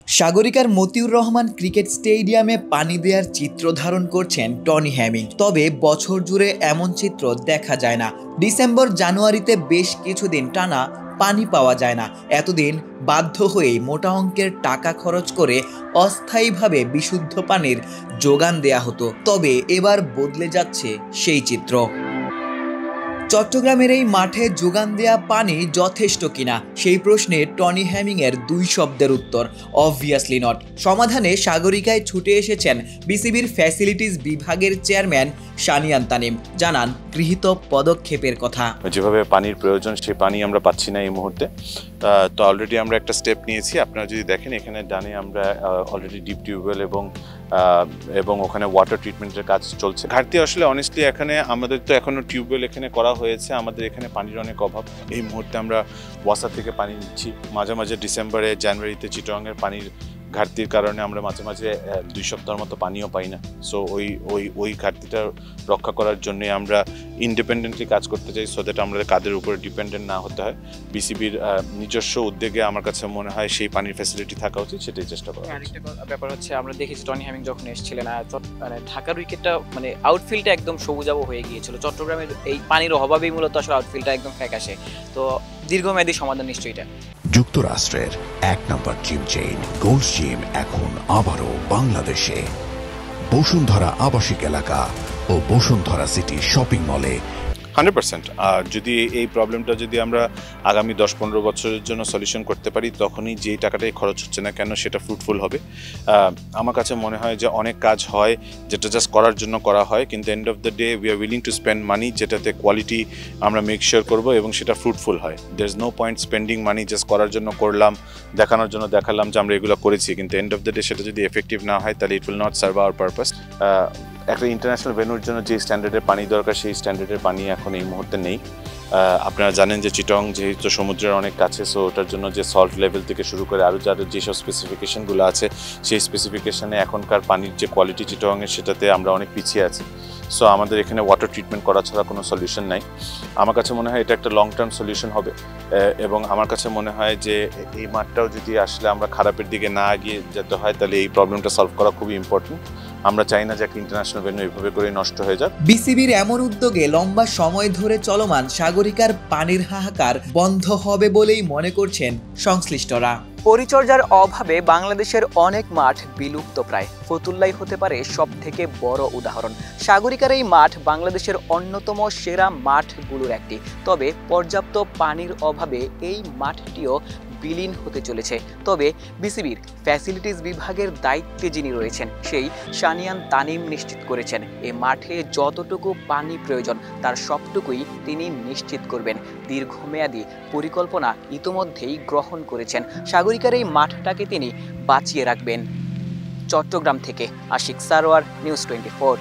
সাগরিকার Motiur Rahman cricket স্টেডিয়ামে পানি দেওয়ার চিত্র ধারণ করছেন টনি হ্যামিং। তবে বছর জুড়ে এমন চিত্র দেখা যায় না। ডিসেম্বর জানুয়ারিতে বেশ কিছুদিন টানা পানি পাওয়া যায় না। এতদিন বাধ্য হয়েই মোটা অঙ্কের টাকা খরচ করে অস্থায়ীভাবে বিশুদ্ধ পানির যোগান দেয়া হতো। তবে এবার বদলে যাচ্ছে সেই চিত্র। চট্টগ্রামের এই মাঠে যোগান দেয়া পানি যথেষ্ট কিনা সেই প্রশ্নে টনি হ্যামিং এর দুই শব্দের উত্তর অবভিয়াসলি নট। সমাধানে সাগরিকায় ছুটে এসেছেন বিসিবির ফ্যাসিলিটিস বিভাগের চেয়ারম্যান শানিয়ান তানিম। জানান গৃহীত পদক্ষেপের কথা। যেভাবে পানির প্রয়োজন সেই পানি আমরা পাচ্ছি না এই মুহূর্তে। তো অলরেডি আমরা একটা স্টেপ নিয়েছি। আপনারা যদি দেখেন এখানে ডানে আমরা অলরেডি ডিপ টিউবওয়েল এবং ওখানে ওয়াটার ট্রিটমেন্টের কাজ চলছে। ঘাটতি আসলে অনেস্টলি এখানে আমাদের তো এখনো টিউবওয়েল এখানে করা হয়েছে, আমাদের এখানে পানির অনেক অভাব। এই মুহূর্তে আমরা ওয়াসা থেকে পানি নিচ্ছি। মাঝে মাঝে ডিসেম্বরে জানুয়ারিতে চিটাগংয়ের পানির ঘাটতির কারণে আমরা মাঝে মাঝে 2 সপ্তাহের মতো পানিও পাই না। সো ওই ঘাটতিটা রক্ষা করার জন্য আমরা ইন্ডিপেন্ডেন্টলি কাজ করতে চাই, সো দ্যাট আমরা কাদের উপরে ডিপেন্ডেন্ট না হতে হয়। বিসিবির নিজস্ব উদ্যোগে আমার কাছে মনে হয় সেই পানির ফ্যাসিলিটি থাকা উচিত, সেটাই চেষ্টা করা। আরেকটা ব্যাপার হচ্ছে, আমরা দেখেছি টনি হ্যামিং যখন এসেছিলেন মানে ঢাকার উইকেটটা মানে আউটফিল্ডটা একদম সবুজাব হয়ে গিয়েছিল। চট্টগ্রামের এই পানির অভাবেই মূলত আসলে আউটফিল্ডটা একদম ফ্যাকাশে। তো দীর্ঘমেয়াদী সমাধান নিশ্চয়ই এটা। যুক্তরাষ্ট্রের 1 নম্বর জিম চেইন গোল্ডস জিম এখন আবারও বাংলাদেশে। বসুন্ধরা আবাসিক এলাকা ও বসুন্ধরা সিটি শপিং মলে 100%। আর যদি এই প্রবলেমটা যদি আমরা আগামী 10-15 বছরের জন্য সলিউশন করতে পারি, তখনই যেই টাকাটাই খরচ হচ্ছে না কেন সেটা ফ্রুটফুল হবে। আমার কাছে মনে হয় যে অনেক কাজ হয় যেটা জাস্ট করার জন্য করা হয়, কিন্তু end of the day we are willing to spend money যেটাতে কোয়ালিটি আমরা মেক শিওর করবো এবং সেটা ফ্রুটফুল হয়। There is no point spending money just করার জন্য করলাম, দেখানোর জন্য দেখালাম যে আমরা এগুলো করেছি, কিন্তু এন্ড অফ দ্য ডে সেটা যদি এফেক্টিভ না হয় তাহলে it will not serve our purpose. একটা ইন্টারন্যাশনাল ভেন্যুর জন্য যে স্ট্যান্ডার্ডের পানি দরকার সেই স্ট্যান্ডার্ডের পানি এখন এই মুহূর্তে নেই। আপনারা জানেন যে চিটং যেহেতু সমুদ্রের অনেক কাছে, সো ওটার জন্য যে সল্ট লেভেল থেকে শুরু করে আরও যেসব স্পেসিফিকেশনগুলো আছে সেই স্পেসিফিকেশনে এখনকার পানির যে কোয়ালিটি চিটংয়ের সেটাতে আমরা অনেক পিছিয়ে আছি। সো আমাদের এখানে ওয়াটার ট্রিটমেন্ট করা ছাড়া কোনো সলিউশন নাই। আমার কাছে মনে হয় এটা একটা লং টার্ম সলিউশন হবে এবং আমার কাছে মনে হয় যে এই মাঠটাও যদি আসলে আমরা খারাপের দিকে না এগিয়ে যেতে হয় তাহলে এই প্রবলেমটা সলভ করা খুবই ইম্পর্টেন্ট। আমরা চাই না যে একটা ইন্টারন্যাশনাল ভেন্যু এইভাবে করে নষ্ট হয়ে যাক। বিসিবির এমন উদ্যোগে লম্বা সময় ধরে চলমান সাগরিকার পানির হাহাকার বন্ধ হবে বলেই মনে করছেন সংশ্লিষ্টরা। পরিচর্যার অভাবে বাংলাদেশের অনেক মাঠ বিলুপ্ত প্রায়। ফতুল্লাই হতে পারে সব থেকে বড় উদাহরণ। সাগরিকার এই মাঠ বাংলাদেশের অন্যতম সেরা মাঠগুলোর একটি। তবে পর্যাপ্ত পানির অভাবে এই মাঠটিও বিলীন হতে চলেছে। তবে বিসিবির ফ্যাসিলিটিস বিভাগের দায়িত্বে যিনি রয়েছেন সেই শানিয়ান তানিম নিশ্চিত করেছেন এই মাঠে যতটুকু পানি প্রয়োজন তার সবটুকুই তিনি নিশ্চিত করবেন। দীর্ঘমেয়াদী পরিকল্পনা ইতোমধ্যেই গ্রহণ করেছেন। সাগরিকার এই মাঠটাকে তিনি বাঁচিয়ে রাখবেন। চট্টগ্রাম থেকে আশিক সারোয়ার, নিউজ 24।